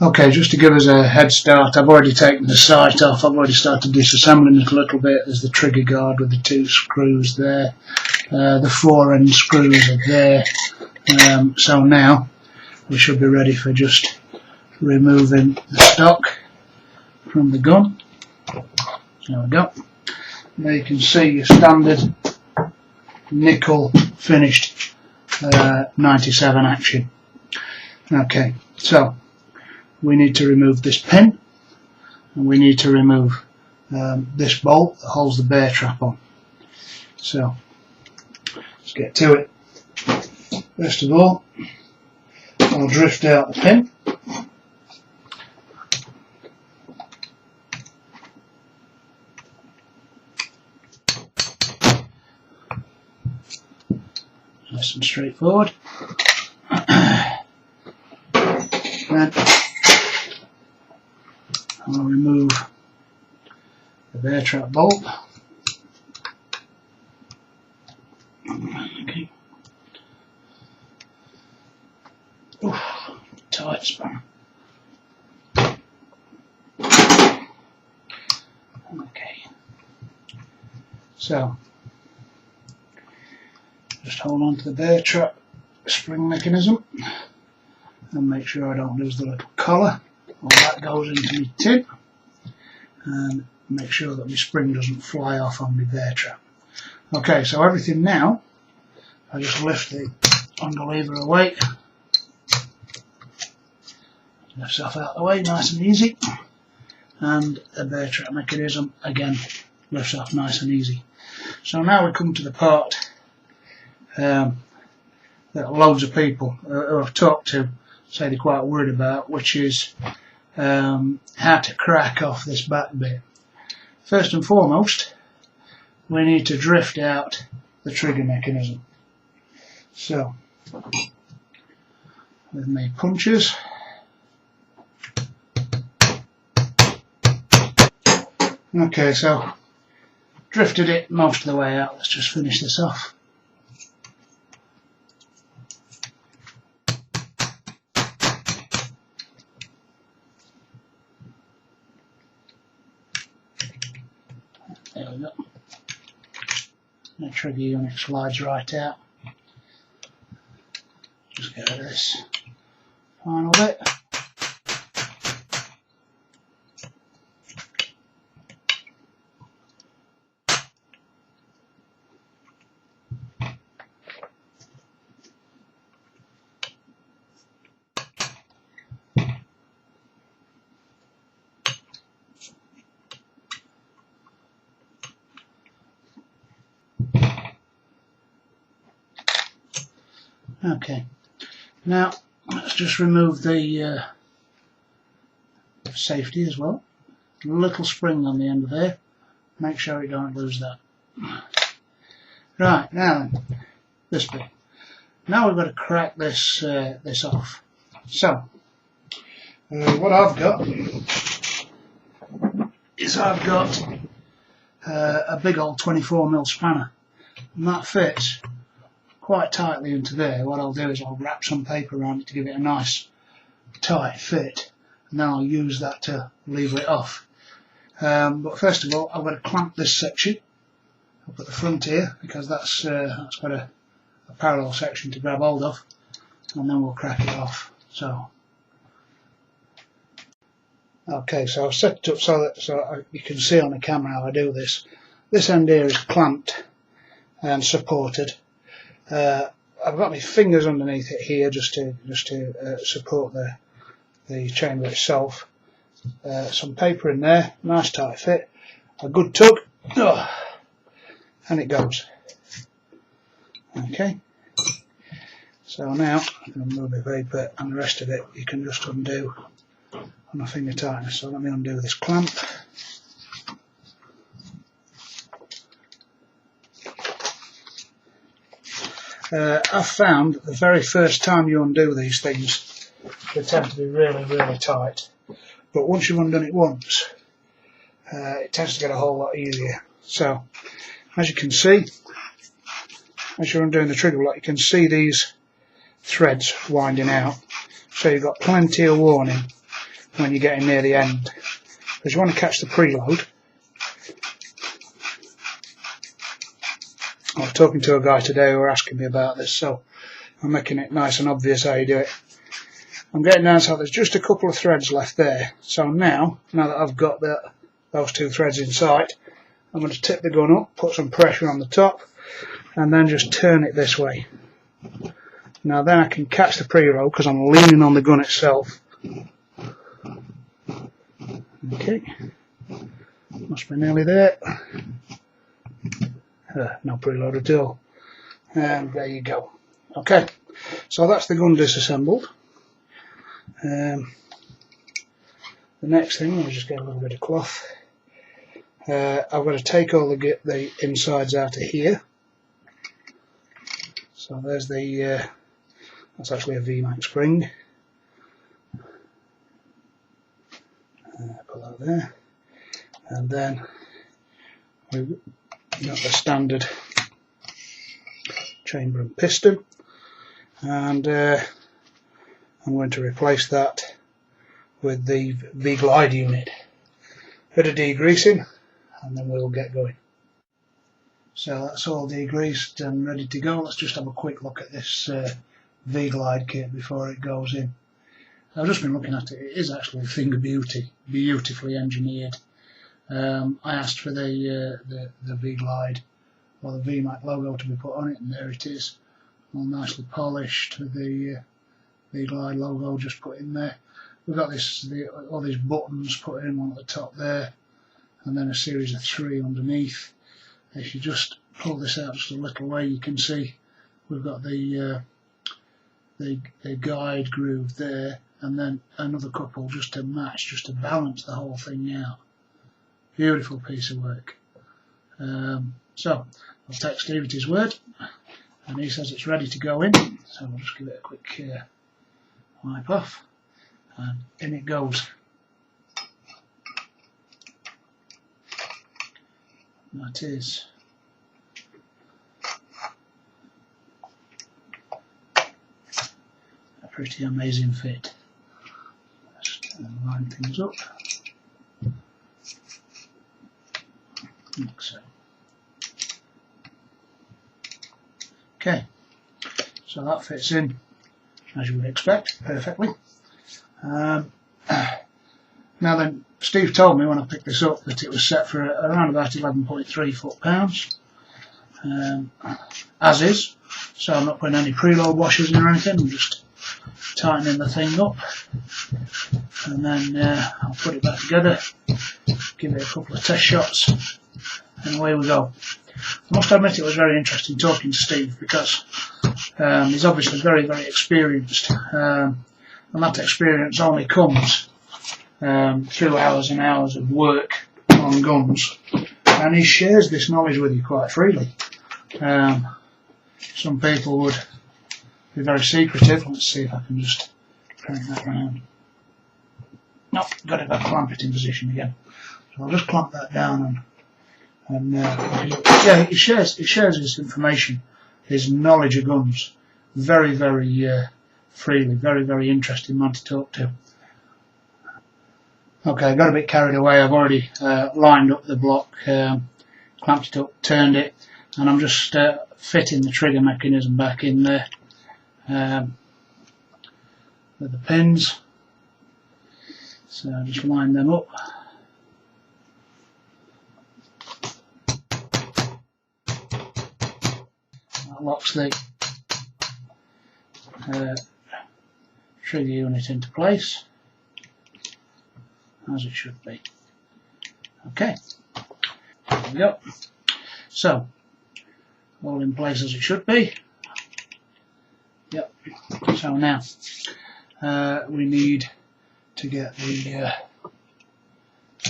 Okay, just to give us a head start, I've already taken the sight off. I've already started disassembling it a little bit. There's the trigger guard with the 2 screws there. The 4 end screws are there. So now we should be ready for just removing the stock from the gun. There we go. There you can see your standard nickel finished 97 action. Okay, so we need to remove this pin, and we need to remove this bolt that holds the bear trap on. So let's get to it. First of all, I'll drift out the pin. Nice and straightforward. Then I'll remove the bear trap bolt. Okay. Oof, tight span. Okay. So just hold on to the bear trap spring mechanism and make sure I don't lose the little collar. All that goes into my tin, and make sure that my spring doesn't fly off on my bear trap. Okay, so everything now, I just lift the underlever away, lifts off out of the way nice and easy, and the bear trap mechanism again lifts off nice and easy. So now we come to the part that loads of people who I've talked to say they're quite worried about, which is how to crack off this back bit. First and foremost, we need to drift out the trigger mechanism. So, with my punches, okay, so drifted it most of the way out. Let's just finish this off. There we go. The trigger unit slides right out. Just get rid of this final bit. Okay, now let's just remove the safety as well. A little spring on the end of there. Make sure you don't lose that. Right, now then, this bit. Now we've got to crack this this off. So, what I've got is I've got a big old 24mm spanner, and that fits quite tightly into there. What I'll do is I'll wrap some paper around it to give it a nice tight fit, and then I'll use that to lever it off. But first of all, I've got to clamp this section up at the front here, because that's got a parallel section to grab hold of, and then we'll crack it off. So, okay, so I've set it up so that you can see on the camera how I do this. This end here is clamped and supported. I've got my fingers underneath it here just to support the chamber itself. Some paper in there, nice tight fit, a good tug, and it goes. Okay, so now I'm going to move the paper, and the rest of it you can just undo on a finger tightness. So let me undo this clamp. I've found the very first time you undo these things, they tend to be really, really tight. But once you've undone it once, it tends to get a whole lot easier. So, as you can see, as you're undoing the trigger lock, you can see these threads winding out. So you've got plenty of warning when you're getting near the end, because you want to catch the preload. I was talking to a guy today who was asking me about this, so I'm making it nice and obvious how you do it. I'm getting down so there's just a couple of threads left there. So now that I've got those 2 threads in sight, I'm going to tip the gun up, put some pressure on the top, and then just turn it this way. Now then I can catch the preload because I'm leaning on the gun itself. Okay, must be nearly there. No preload at all. And there you go. Okay, so that's the gun disassembled. The next thing, I'll just get a little bit of cloth. I've got to take all the insides out of here. So there's that's actually a VMAX spring. Put that there. And then we've got the standard chamber and piston. And I'm going to replace that with the V-Glide unit. Bit of degreasing and then we'll get going. So that's all degreased and ready to go. Let's just have a quick look at this V-Glide kit before it goes in. I've just been looking at it. It is actually a thing of beauty, beautifully engineered. I asked for the V-Glide or the VMAX logo to be put on it, and there it is, all nicely polished with the V-Glide logo just put in there. We've got all these buttons put in, one at the top there, and then a series of 3 underneath. If you just pull this out just a little way, you can see we've got the guide groove there, and then another couple just to match, just to balance the whole thing out. Beautiful piece of work. So I'll take Steve at his word, and he says it's ready to go in, so we'll just give it a quick wipe off, and in it goes. That is a pretty amazing fit. Just line things up like so. Okay, so that fits in as you would expect perfectly. Now then, Steve told me when I picked this up that it was set for around about 11.3 foot-pounds, as is, so I'm not putting any preload washers in or anything. I'm just tightening the thing up, and then I'll put it back together, give it a couple of test shots, and away we go. I must admit it was very interesting talking to Steve, because he's obviously very, very experienced, and that experience only comes through hours and hours of work on guns, and he shares this knowledge with you quite freely. Some people would be very secretive. Let's see if I can just crank that round. Nope, got it, I'll clamp it in position again. So I'll just clamp that down, and yeah, he shares his information, his knowledge of guns, very, very freely. Very, very interesting man to talk to. Okay, I got a bit carried away. I've already lined up the block, clamped it up, turned it, and I'm just fitting the trigger mechanism back in there with the pins. So I just line them up. That locks the trigger unit into place, as it should be. Okay, there we go. So, all in place as it should be. Yep. So now we need to get the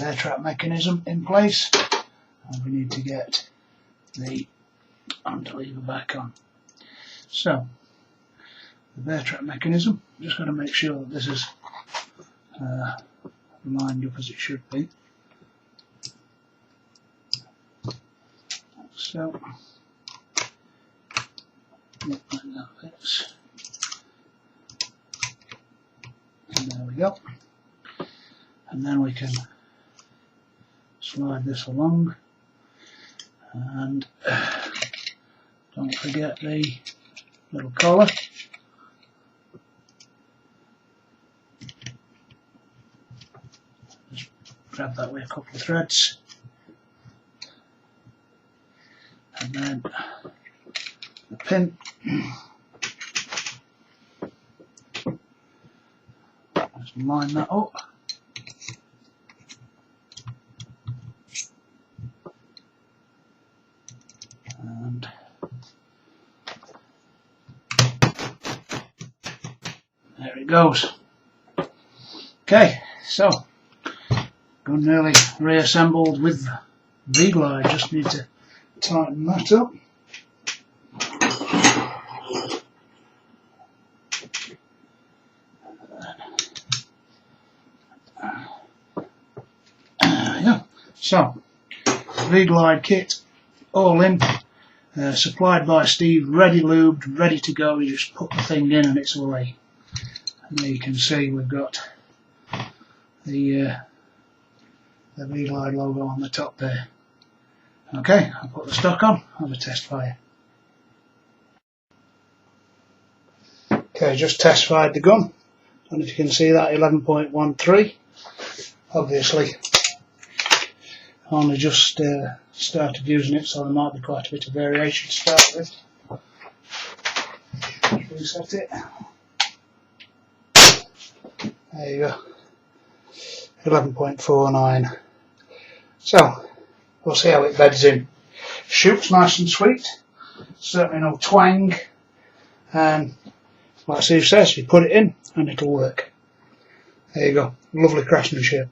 air trap mechanism in place, and we need to get the lever back on. So, the air trap mechanism, just got to make sure that this is lined up as it should be. So, like that fits. And there we go. and then we can slide this along, and don't forget the little collar. Just grab that with a couple of threads, and then the pin. Just line that up. And there it goes. Okay, so gun nearly reassembled with V-Glide. Just need to tighten that up. Yeah. So V-Glide kit all in. Supplied by Steve, ready lubed, ready to go. You just put the thing in and it's away. And there you can see we've got the V-Glide logo on the top there. Okay, I'll put the stock on, have a test fire. Okay, just test fired the gun. And if you can see that 11.13, obviously only just started using it, so there might be quite a bit of variation to start with. Just reset it. There you go. 11.49. So we'll see how it beds in. Shoots nice and sweet. Certainly no twang. And like Steve says, you put it in and it'll work. There you go. Lovely craftsmanship.